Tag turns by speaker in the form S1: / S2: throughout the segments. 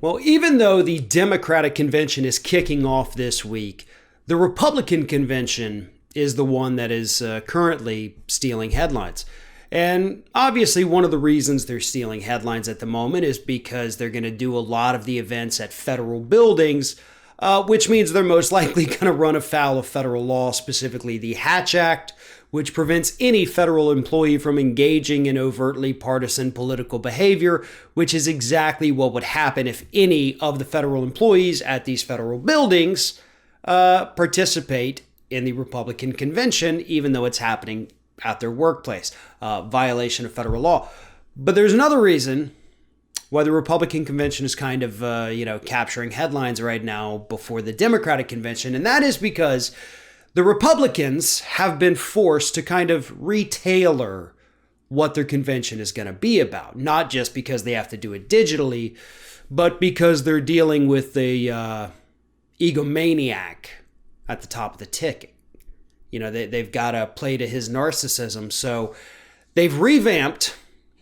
S1: Well, even though the Democratic convention is kicking off this week, the Republican convention is the one that is currently stealing headlines. And obviously, one of the reasons they're stealing headlines at the moment is because they're going to do a lot of the events at federal buildings, which means they're most likely going to run afoul of federal law, specifically the Hatch Act, which prevents any federal employee from engaging in overtly partisan political behavior, which is exactly what would happen if any of the federal employees at these federal buildings participate in the Republican convention, even though it's happening at their workplace, violation of federal law. But there's another reason why the Republican convention is kind of, capturing headlines right now before the Democratic convention, and that is because the Republicans have been forced to kind of retailer what their convention is going to be about, not just because they have to do it digitally, but because they're dealing with the egomaniac at the top of the ticket. You know, they've got to play to his narcissism. So they've revamped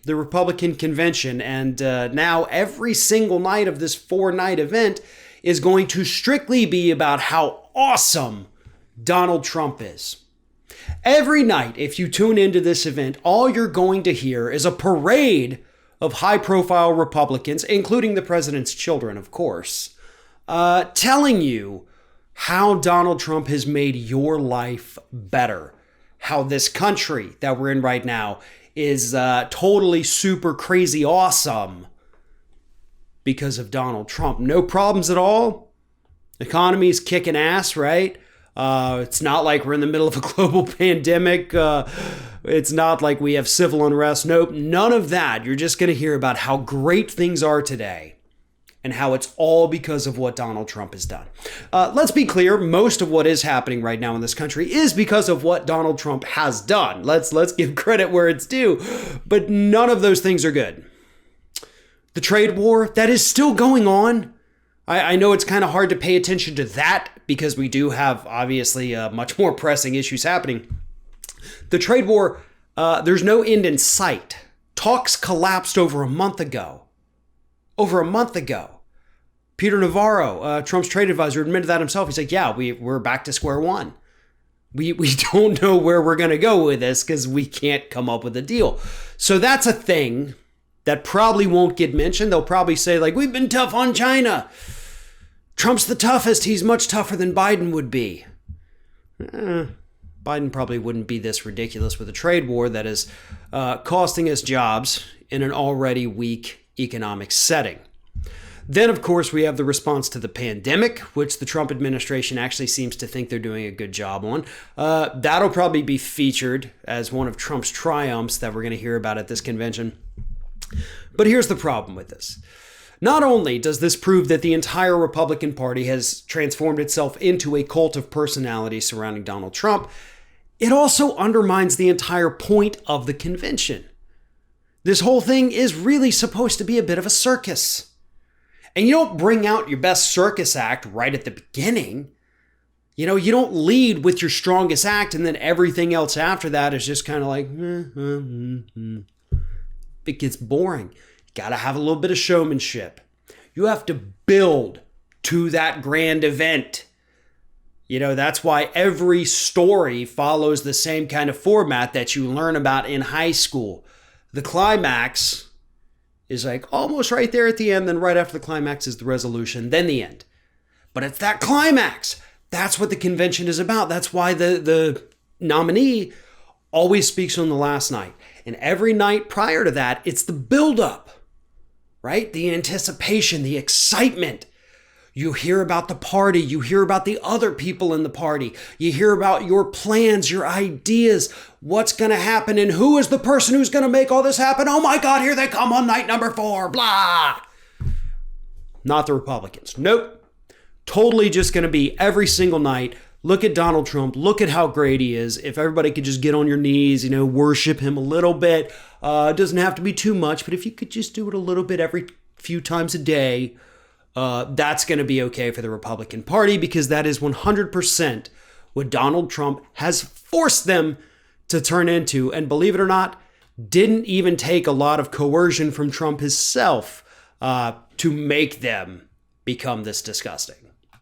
S1: the Republican convention, and now every single night of this 4-night event is going to strictly be about how awesome Donald Trump is. Every night, if you tune into this event, all you're going to hear is a parade of high-profile Republicans, including the president's children, of course, telling you how Donald Trump has made your life better, how this country that we're in right now is totally super crazy awesome because of Donald Trump. No problems at all. Economy's kicking ass, right? It's not like we're in the middle of a global pandemic. It's not like we have civil unrest. Nope, none of that. You're just going to hear about how great things are today and how it's all because of what Donald Trump has done. Let's be clear, most of what is happening right now in this country is because of what Donald Trump has done. Let's give credit where it's due, but none of those things are good. The trade war, that is still going on. I know it's kind of hard to pay attention to that because we do have, obviously, much more pressing issues happening. The trade war, there's no end in sight. Talks collapsed over a month ago. Peter Navarro, Trump's trade advisor, admitted that himself. He's like, yeah, we're back to square one. We don't know where we're going to go with this because we can't come up with a deal. So that's a thing that probably won't get mentioned. They'll probably say, like, we've been tough on China. Trump's the toughest. He's much tougher than Biden would be. Biden probably wouldn't be this ridiculous with a trade war that is costing us jobs in an already weak economic setting. Then, of course, we have the response to the pandemic, which the Trump administration actually seems to think they're doing a good job on. That'll probably be featured as one of Trump's triumphs that we're going to hear about at this convention. But here's the problem with this. Not only does this prove that the entire Republican Party has transformed itself into a cult of personality surrounding Donald Trump, it also undermines the entire point of the convention. This whole thing is really supposed to be a bit of a circus. And you don't bring out your best circus act right at the beginning. You know, you don't lead with your strongest act and then everything else after that is just kind of like, It gets boring. You got to have a little bit of showmanship. You have to build to that grand event. You know, that's why every story follows the same kind of format that you learn about in high school. The climax is like almost right there at the end, then right after the climax is the resolution, then the end. But it's that climax. That's what the convention is about. That's why the nominee always speaks on the last night. And every night prior to that, it's the buildup, right? The anticipation, the excitement. You hear about the party. You hear about the other people in the party. You hear about your plans, your ideas, what's going to happen, and who is the person who's going to make all this happen. Oh my God, here they come on night number 4, blah. Not the Republicans. Nope. Totally just going to be every single night. Look at Donald Trump. Look at how great he is. If everybody could just get on your knees, worship him a little bit. It doesn't have to be too much, but if you could just do it a little bit every few times a day, that's going to be okay for the Republican Party because that is 100% what Donald Trump has forced them to turn into. And believe it or not, didn't even take a lot of coercion from Trump himself to make them become this disgusting.